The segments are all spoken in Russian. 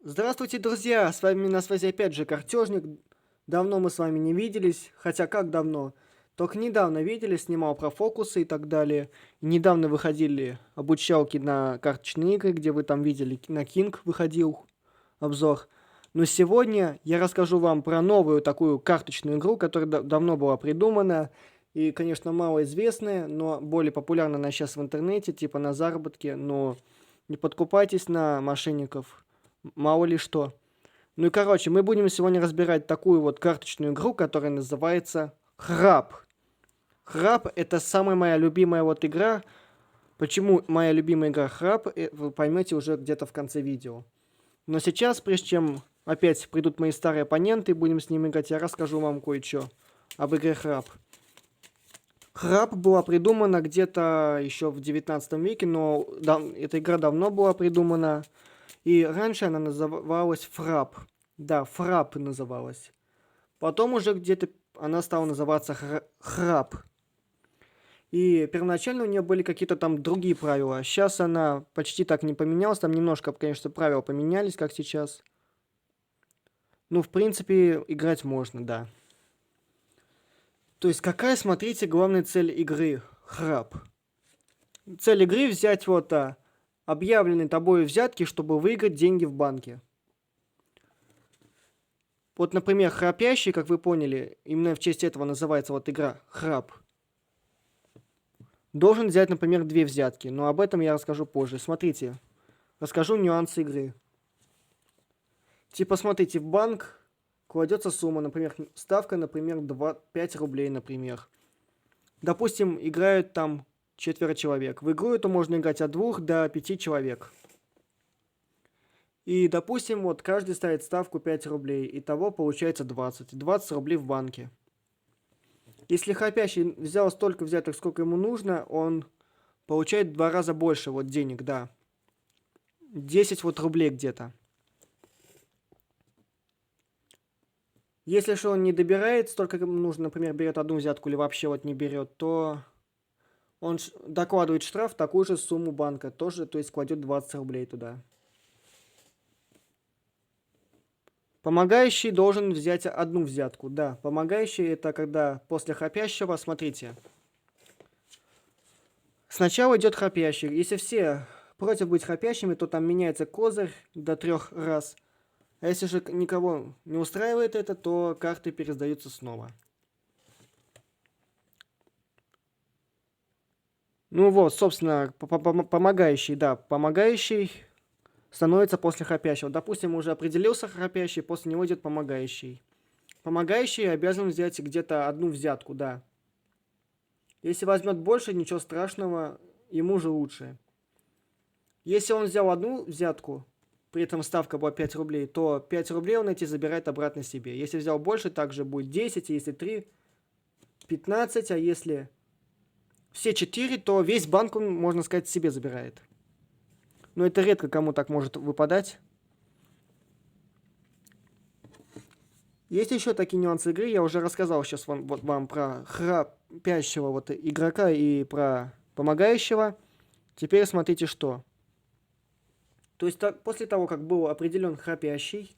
Здравствуйте, друзья! С вами на связи опять же Картежник. Давно мы с вами не виделись, хотя как давно? Только недавно виделись, снимал про фокусы и так далее. И недавно выходили обучалки на карточные игры, где вы там видели, на King выходил обзор. Но сегодня я расскажу вам про новую такую карточную игру, которая давно была придумана. И, конечно, малоизвестная, но более популярна она сейчас в интернете, типа на заработке. Но не подкупайтесь на мошенников, мало ли что. Ну и короче, мы будем сегодня разбирать такую вот карточную игру, которая называется Храб. Храб это самая моя любимая вот игра. Почему моя любимая игра Храб, вы поймете уже где-то в конце видео. Но сейчас, прежде чем опять придут мои старые оппоненты и будем с ними играть, я расскажу вам кое-что об игре Храб. Храб была придумана где-то еще в 19 веке, но эта игра давно была придумана. И раньше она называлась Фрап. Да, Фрап называлась. Потом уже где-то она стала называться Храп. И первоначально у нее были какие-то там другие правила. Сейчас она почти так не поменялась. Там немножко, конечно, правила поменялись, как сейчас. Ну, в принципе, играть можно, да. То есть какая, смотрите, главная цель игры Храп? Цель игры взять вот объявленные тобой взятки, чтобы выиграть деньги в банке. Вот, например, храпящий, как вы поняли, именно в честь этого называется вот игра Храп. Должен взять, например, 2 взятки, но об этом я расскажу позже. Смотрите, расскажу нюансы игры. Типа, смотрите, в банк кладется сумма, например, ставка, например, 5 рублей, например. Допустим, играют там 4 человек. В игру эту можно играть от 2 до 5 человек. И, допустим, вот каждый ставит ставку 5 рублей. Итого получается 20. 20 рублей в банке. Если храпящий взял столько взяток, сколько ему нужно, он получает в 2 раза больше вот денег, да. 10 вот рублей где-то. Если же он не добирает столько, ему нужно, например, берет одну взятку или вообще вот не берет, то он докладывает штраф такую же сумму банка, тоже, то есть кладет 20 рублей туда. Помогающий должен взять одну взятку, да. Помогающий это когда после храпящего, смотрите. Сначала идет храпящий. Если все против быть храпящими, то там меняется козырь до 3 раз. А если же никого не устраивает это, то карты пересдаются снова. Ну вот, собственно, помогающий, да, помогающий становится после храпящего. Допустим, уже определился храпящий, после него идет помогающий. Помогающий обязан взять где-то одну взятку, да. Если возьмет больше, ничего страшного, ему же лучше. Если он взял одну взятку, при этом ставка была 5 рублей, то 5 рублей он эти забирает обратно себе. Если взял больше, также будет 10, а если 3, 15, а если все 4, то весь банк он, можно сказать, себе забирает. Но это редко кому так может выпадать. Есть еще такие нюансы игры, я уже рассказал сейчас вам про храпящего вот игрока и про помогающего. Теперь смотрите что. То есть после того, как был определен храпящий,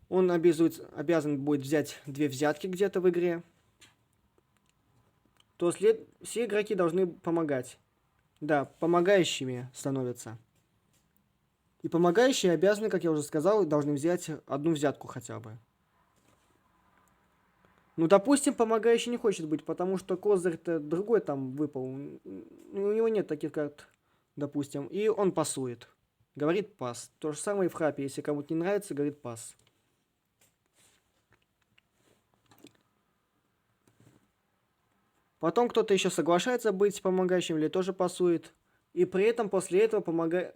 он обязан будет взять 2 взятки где-то в игре, то все игроки должны помогать. Да, помогающими становятся. И помогающие обязаны, как я уже сказал, должны взять одну взятку хотя бы. Ну, допустим, помогающий не хочет быть, потому что козырь-то другой там выпал. У него нет таких карт, допустим. И он пасует. Говорит пас. То же самое и в храпе. Если кому-то не нравится, говорит пас. Потом кто-то еще соглашается быть помогающим или тоже пасует. И при этом после этого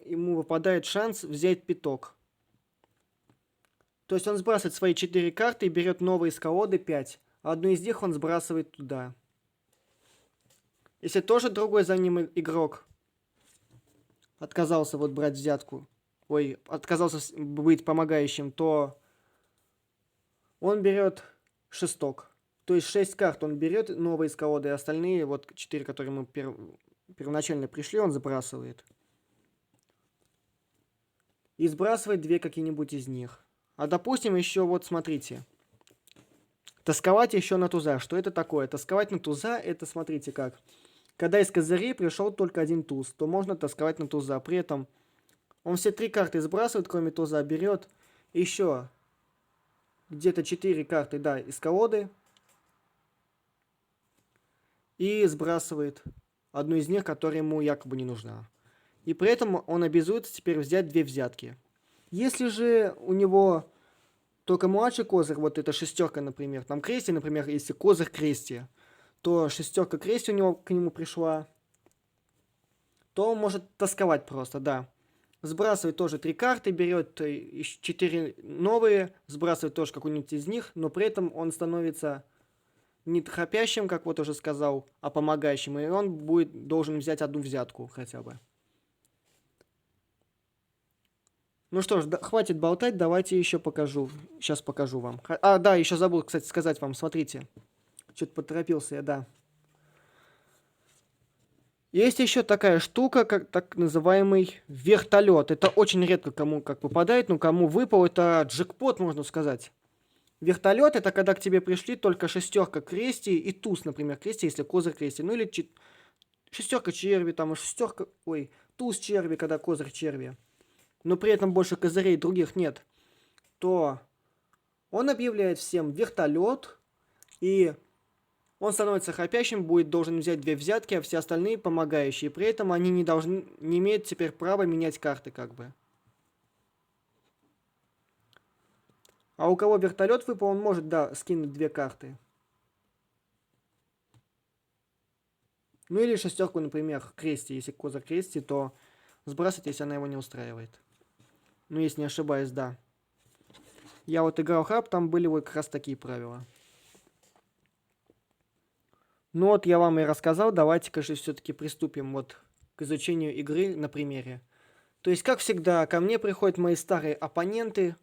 ему выпадает шанс взять пяток. То есть он сбрасывает свои 4 карты и берет новые из колоды 5. А одну из них он сбрасывает туда. Если тоже другой за ним игрок отказался вот брать взятку, отказался быть помогающим, то он берет шесток. То есть 6 карт он берет новые из колоды, и остальные, вот 4, которые мы первоначально пришли, он забрасывает. и сбрасывать две какие-нибудь из них. А допустим, еще вот смотрите. Тосковать еще на туза. Что это такое? Тосковать на туза, это смотрите как. Когда из козырей пришел только один туз, то можно тосковать на туза. При этом он все три карты сбрасывает, кроме туза, берет еще где-то 4 карты, да, из колоды. И сбрасывает одну из них, которая ему якобы не нужна. И при этом он обязуется теперь взять две взятки. Если же у него только младший козырь, вот эта шестерка, например, там крести, например, если козырь крести, то шестерка крести у него к нему пришла, то он может тосковать просто, да. Сбрасывает тоже 3 карты, берет 4 новые, сбрасывает тоже какую-нибудь из них, но при этом он становится не храпящим, как вот уже сказал, а помогающим, и он должен взять одну взятку хотя бы. Ну что ж, хватит болтать, давайте еще покажу. Сейчас покажу вам. А, да, еще забыл, кстати, сказать вам, смотрите. Что-то поторопился я, да. Есть еще такая штука, как так называемый вертолет. Это очень редко кому как попадает, но кому выпал, это джекпот, можно сказать. Вертолет — это когда к тебе пришли только шестерка крести и туз, например, крести, если козырь крести. Ну или шестерка черви, там и шестерка, ой, туз черви, когда козырь черви. Но при этом больше козырей других нет. То он объявляет всем вертолет, и он становится храпящим, должен взять две взятки, а все остальные помогающие. При этом они не имеют теперь права менять карты, как бы. А у кого вертолет выпал, он может, да, скинуть две карты. Ну или шестерку, например, крести. Если коза крести, то сбрасывать, если она его не устраивает. Ну, если не ошибаюсь, да. Я вот играл храп, там были вот как раз такие правила. Ну вот я вам и рассказал, давайте-ка же все-таки приступим вот к изучению игры на примере. То есть, как всегда, ко мне приходят мои старые оппоненты.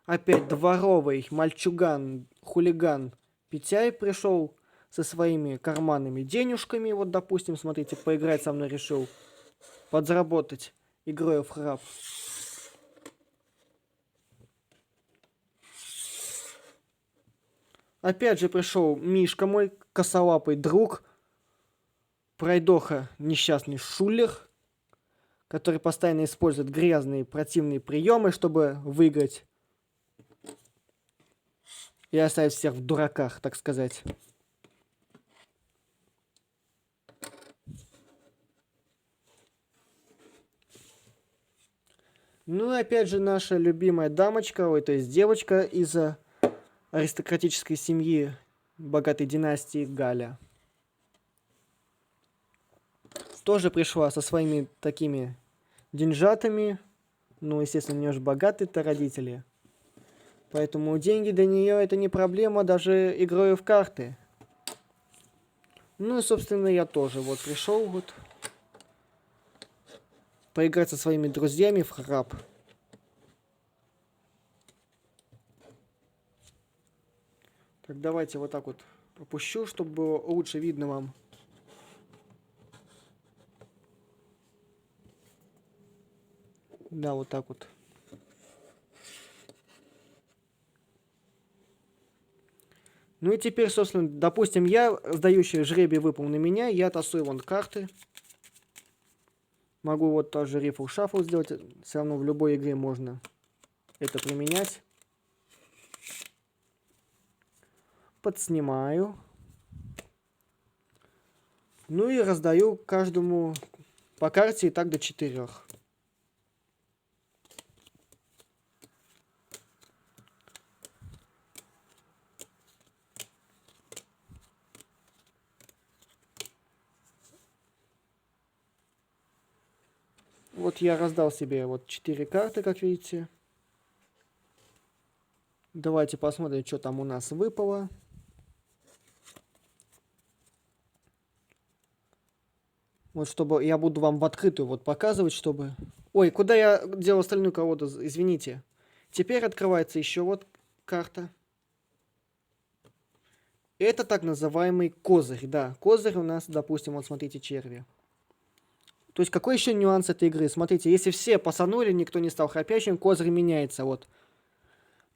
Опять дворовый мальчуган, хулиган Петяй пришел со своими карманными денежками. Вот, допустим, смотрите, поиграть со мной решил. Подзаработать игрой в храп. Опять же пришел Мишка, мой косолапый друг. Пройдоха несчастный шулер, который постоянно использует грязные противные приемы, чтобы выиграть. И оставить всех в дураках, так сказать. Ну и опять же наша любимая дамочка, ой, то есть девочка из аристократической семьи богатой династии Галя. Тоже пришла со своими такими деньжатами. Ну, естественно, у нее же богатые-то родители. Поэтому деньги для нее это не проблема, даже игрой в карты. Ну и, собственно, я тоже вот пришел вот поиграть со своими друзьями в храп. Так, давайте вот так вот опущу, чтобы было лучше видно вам. Да, вот так вот. Ну и теперь, собственно, допустим, я, сдающий жребий выпал на меня, я тасую вон карты. Могу вот тоже рифл шафл сделать, все равно в любой игре можно это применять. Подснимаю. Ну и раздаю каждому по карте и так до 4. Вот я раздал себе вот 4 карты, как видите. Давайте посмотрим, что там у нас выпало. Вот чтобы я буду вам в открытую вот показывать, чтобы... Ой, куда я делал остальную колоду, извините. Теперь открывается еще вот карта. Это так называемый козырь, да. Козырь у нас, допустим, вот смотрите, черви. То есть какой еще нюанс этой игры? Смотрите, если все пасанули, никто не стал храпящим, козырь меняется. Вот,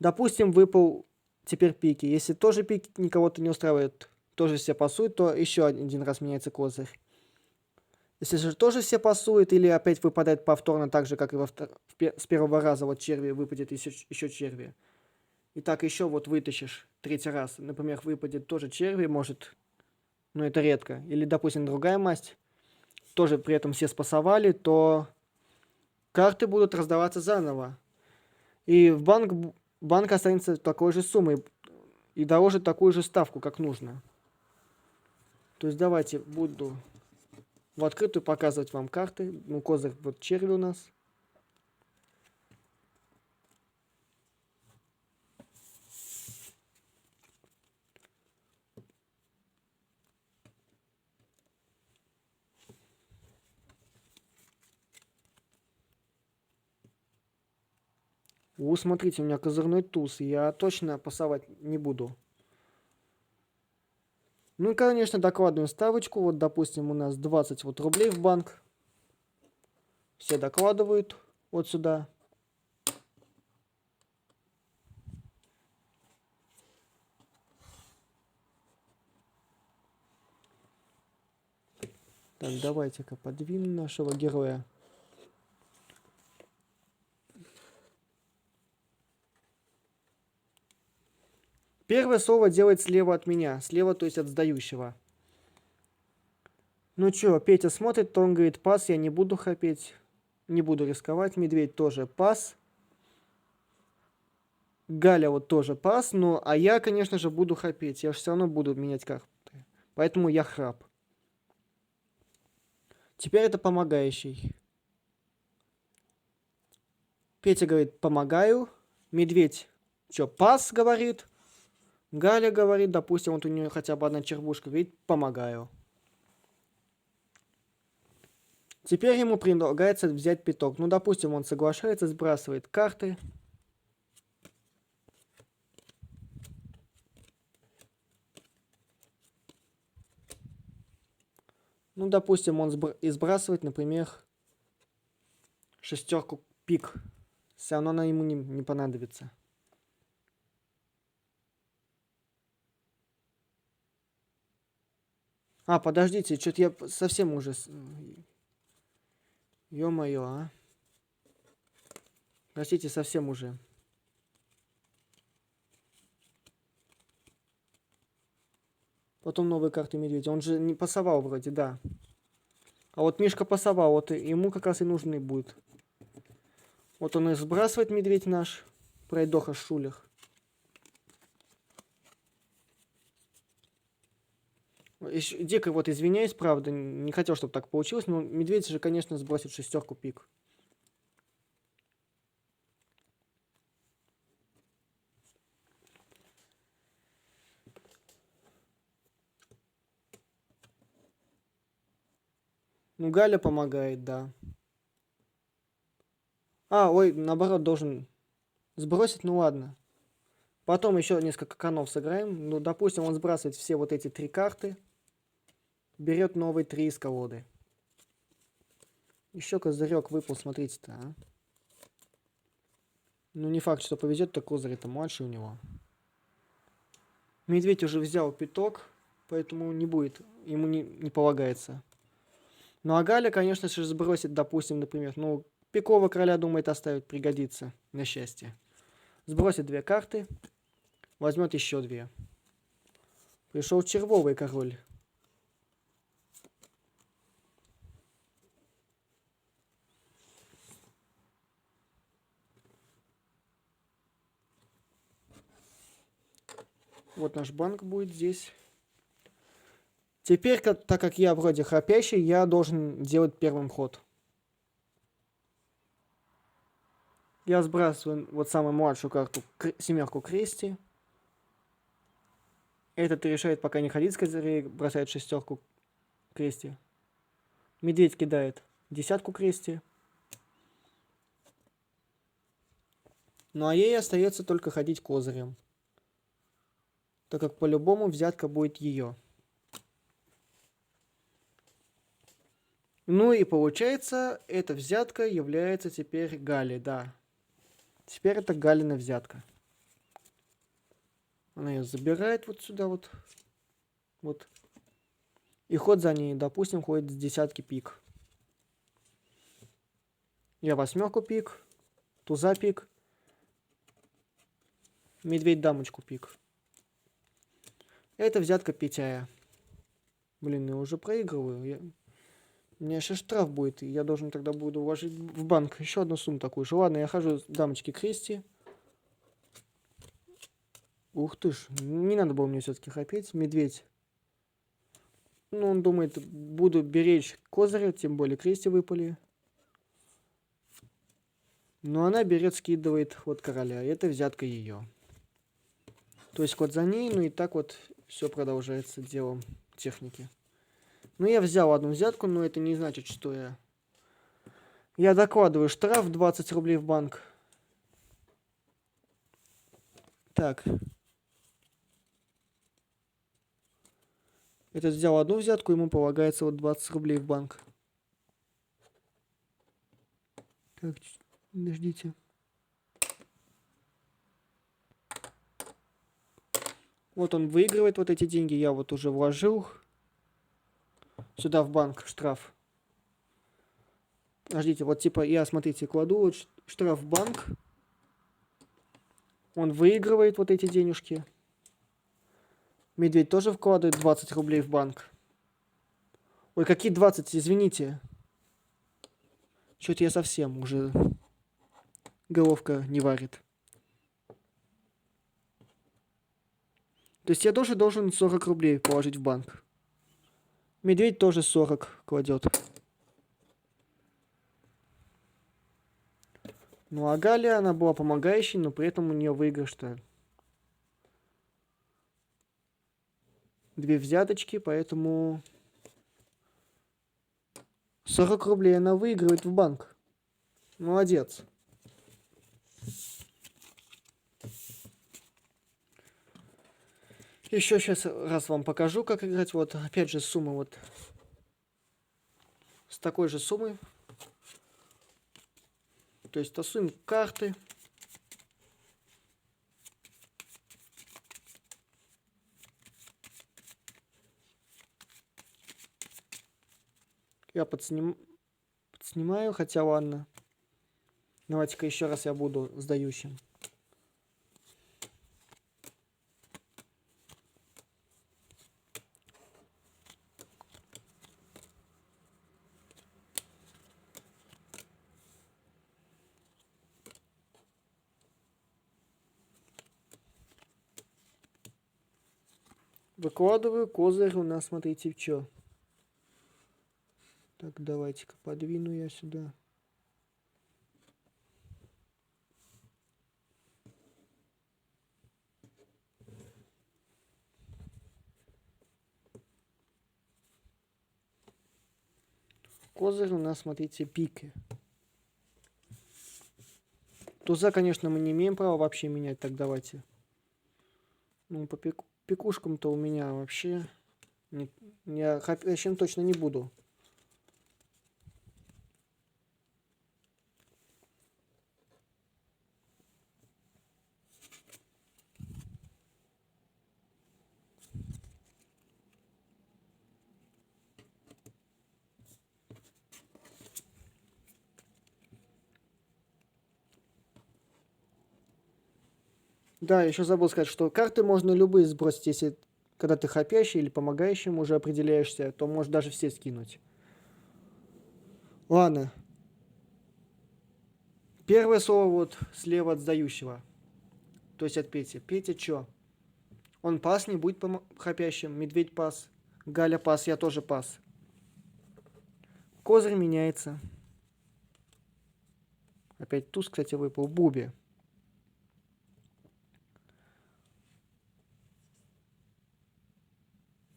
допустим, выпал теперь пики. Если тоже пики никого-то не устраивает, тоже все пасуют, то еще один раз меняется козырь. Если же тоже все пасуют или опять выпадает повторно так же, как и с первого раза, вот черви выпадет еще черви. И так еще вот вытащишь третий раз. Например, выпадет тоже черви, может, но это редко. Или, допустим, другая масть. Тоже при этом все спасовали, то карты будут раздаваться заново. И в банк останется такой же суммой и доложит такую же ставку, как нужно. То есть давайте буду в открытую показывать вам карты. Ну, козырь, вот черви у нас. Смотрите, у меня козырной туз. Я точно пасовать не буду. Ну и, конечно, докладываем ставочку. Вот, допустим, у нас 20 вот рублей в банк. Все докладывают вот сюда. Так, давайте-ка подвинем нашего героя. Первое слово делает слева от меня. Слева, то есть от сдающего. Ну чё, Петя смотрит, то он говорит, пас, я не буду храпеть. Не буду рисковать. Медведь тоже пас. Галя вот тоже пас. Ну, а я, конечно же, буду храпеть. Я же все равно буду менять карты. Поэтому я храп. Теперь это помогающий. Петя говорит, помогаю. Медведь, чё, пас, говорит. Галя говорит, допустим, вот у нее хотя бы одна червушка, говорит, помогаю. Теперь ему предлагается взять пяток. Ну, допустим, он соглашается, сбрасывает карты. Ну, допустим, он сбрасывает, например, шестерку пик. Все равно она ему не понадобится. А, подождите, что-то я совсем уже... Ё-моё, а. Простите, совсем уже. Потом новые карты медведя. Он же не пасовал вроде, да. А вот Мишка пасовал, вот ему как раз и нужны будет. Вот он и сбрасывает медведь наш. Пройдоха шулер. Дико вот извиняюсь, правда, не хотел, чтобы так получилось, но медведь же, конечно, сбросит шестерку пик. Ну, Галя помогает, да. А, ой, наоборот, должен сбросить, ну ладно. Потом еще несколько конов сыграем. Ну, допустим, он сбрасывает все вот эти три карты. Берет новые 3 из колоды. Еще козырек выпал, смотрите-то, а. Ну, не факт, что повезет, то козырь это младший у него. Медведь уже взял пяток, поэтому не будет, ему не полагается. Ну, а Галя, конечно же, сбросит, допустим, например, ну, пикового короля, думает, оставить, пригодится на счастье. Сбросит 2 карты, возьмет еще 2. Пришел червовый король. Вот наш банк будет здесь. Теперь, так как я вроде храпящий, я должен делать первым ход. Я сбрасываю вот самую младшую карту, семерку крести. Этот решает пока не ходить с козырей, бросает шестерку крести. Медведь кидает десятку крести. Ну а ей остается только ходить козырем, так как по-любому взятка будет ее. Ну и получается, эта взятка является теперь Галей, да. Теперь это Галина взятка. Она ее забирает вот сюда вот. Вот. И ход за ней, допустим, ходит с десятки пик. Я восьмерку пик, туза пик, медведь дамочку пик. Это взятка пятяя. Блин, я уже проигрываю. У меня сейчас штраф будет, и я должен тогда буду вложить в банк еще одну сумму такую же. Ладно, я хожу с дамочки крести. Ух ты ж, не надо было мне все-таки хапеть. Медведь. Ну, он думает, буду беречь козыря, тем более крести выпали. Но она берет, скидывает ход короля. И это взятка ее. То есть ход за ней, ну и так вот все продолжается делом техники. Ну, я взял одну взятку, но это не значит, что я докладываю штраф 20 рублей в банк. Так. Этот взял одну взятку, ему полагается вот 20 рублей в банк. Так, подождите. Вот он выигрывает вот эти деньги, я вот уже вложил сюда в банк штраф. Подождите, вот типа я, смотрите, кладу вот штраф в банк. Он выигрывает вот эти денежки. Медведь тоже вкладывает 20 рублей в банк. Ой, какие 20, извините. Что-то я совсем уже головка не варит. То есть я тоже должен 40 рублей положить в банк. Медведь тоже 40 кладет. Ну а Галя, она была помогающей, но при этом у нее выигрыш-то 2 взяточки, поэтому 40 рублей она выигрывает в банк. Молодец. Еще сейчас раз вам покажу, как играть. Вот опять же сумма вот с такой же суммой. То есть тасуем карты. Я подснимаю, хотя ладно. Давайте-ка еще раз я буду сдающим. Выкладываю козырь у нас, смотрите, в чё. Так, давайте-ка подвину я сюда. Козырь у нас, смотрите, пики. Туза, конечно, мы не имеем права вообще менять, так давайте. Ну, по пикушкам-то у меня вообще... Я хапящим точно не буду. Да, еще забыл сказать, что карты можно любые сбросить, если когда ты хапящий или помогающим уже определяешься, то можешь даже все скинуть. Ладно. Первое слово вот слева от сдающего. То есть от Пети. Петя чё? Он пас, не будет хапящим. Медведь пас. Галя пас, я тоже пас. Козырь меняется. Опять туз, кстати, выпал. Буби.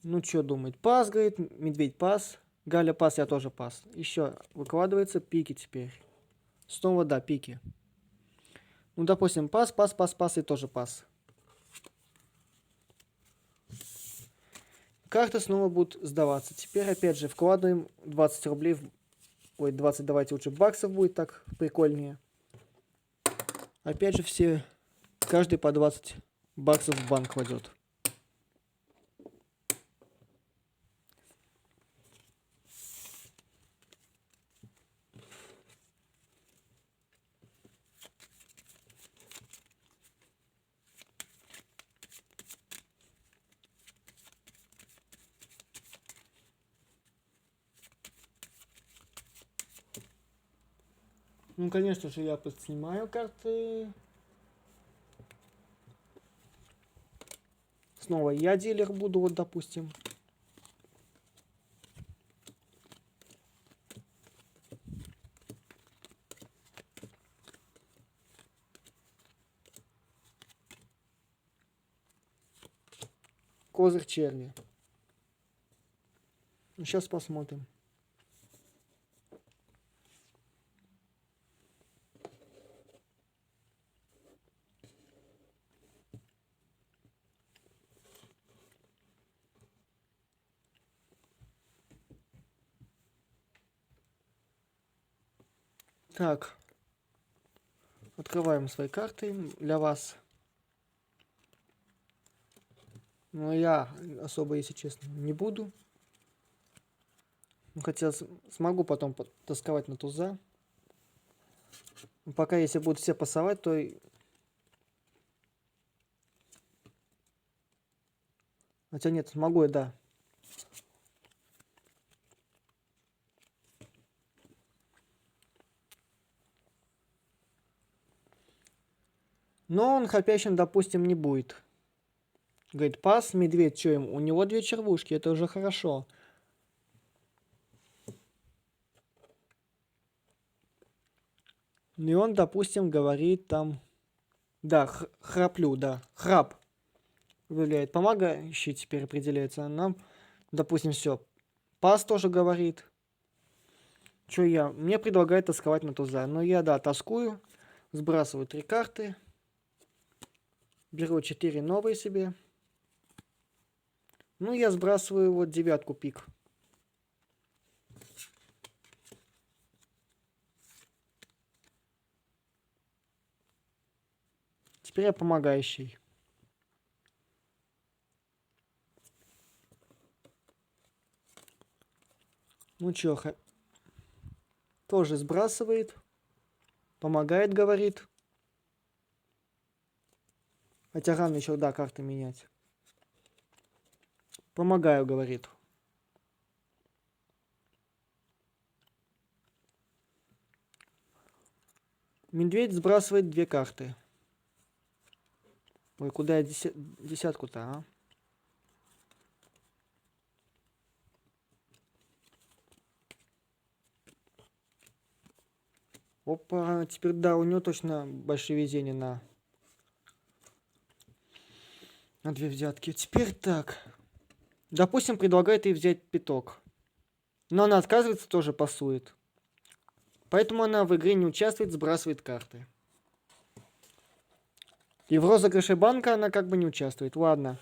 Ну, что думает? Пас, говорит. Медведь пас. Галя пас, я тоже пас. Еще выкладывается пики теперь. Снова, да, пики. Ну, допустим, пас, пас, пас, пас и тоже пас. Карты снова будут сдаваться. Теперь, опять же, вкладываем 20 рублей Ой, 20, давайте лучше баксов будет, так прикольнее. Опять же все, каждый по 20 баксов в банк кладет. Ну, конечно же, я подснимаю карты. Снова я дилер буду, вот, допустим. Козырь черви. Сейчас посмотрим. Так. Открываем свои карты для вас. Но я особо, если честно, не буду. Хотя смогу потом тосковать на туза. Но пока если будут все пасовать, то... Хотя нет, смогу я, да. Но он хапящим, допустим, не будет. Говорит, пас, медведь, что им? У него 2 червушки, это уже хорошо. И он, допустим, говорит там... Да, храплю, да. Храп выявляет. Помогающий теперь определяется. Нам, допустим, все. Пас тоже говорит. Что я? Мне предлагает тосковать на туза. Но я, да, тоскую. Сбрасываю 3 карты. Беру 4 новые себе. Ну, я сбрасываю вот 9 пик. Теперь я помогающий. Ну чё, тоже сбрасывает. Помогает, говорит. Хотя рано еще, да, карты менять. Помогаю, говорит. Медведь сбрасывает 2 карты. Ой, куда я десятку-то, а? Опа, теперь, да, у него точно большое везение на 2 взятки. Теперь так. Допустим, предлагает ей взять пяток. Но она отказывается, тоже пасует. Поэтому она в игре не участвует, сбрасывает карты. И в розыгрыше банка она как бы не участвует. Ладно.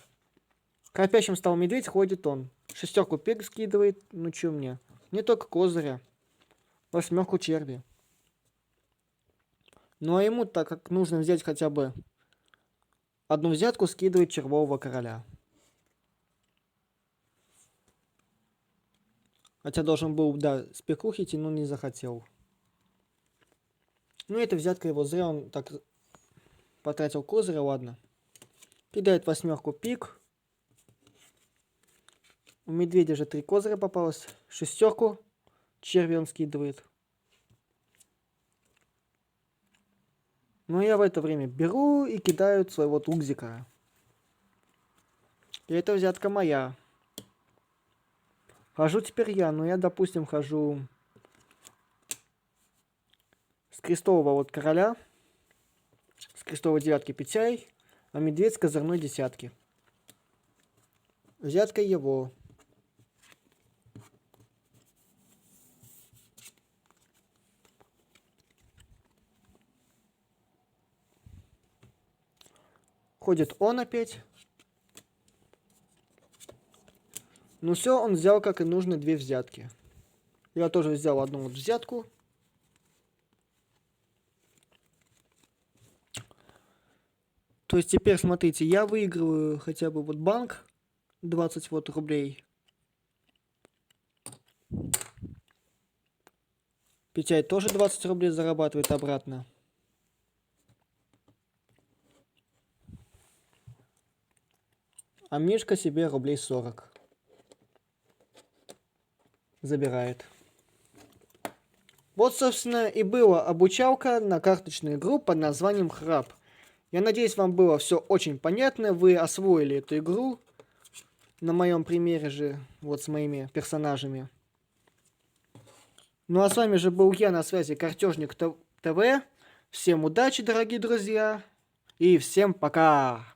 Копящим стал медведь, ходит он. 6 пик скидывает. Ну чё мне? Не только козыря. 8 черви. Ну а ему, так как нужно взять хотя бы 1 взятку, скидывает червового короля. Хотя должен был, да, спеку идти, но не захотел. Ну эта взятка его зря, он так потратил козыря, ладно. Кидает 8 пик. У медведя же 3 козыря попалось. 6 черви он скидывает. Но я в это время беру и кидаю своего тузика. И эта взятка моя. Хожу теперь я, но я, допустим, хожу с крестового вот короля, с крестовой 9 петей, а медведь с козырной 10. Взятка его. Ходит он опять. Ну все, он взял, как и нужно, 2 взятки. Я тоже взял одну вот взятку. То есть теперь, смотрите, я выигрываю хотя бы вот банк 20 вот рублей. Петяй тоже 20 рублей зарабатывает обратно. А Мишка себе рублей 40 забирает. Вот, собственно, и была обучалка на карточную игру под названием Храб. Я надеюсь, вам было все очень понятно, вы освоили эту игру на моем примере же, вот с моими персонажами. Ну а с вами же был я, на связи Картежник ТВ. Всем удачи, дорогие друзья, и всем пока!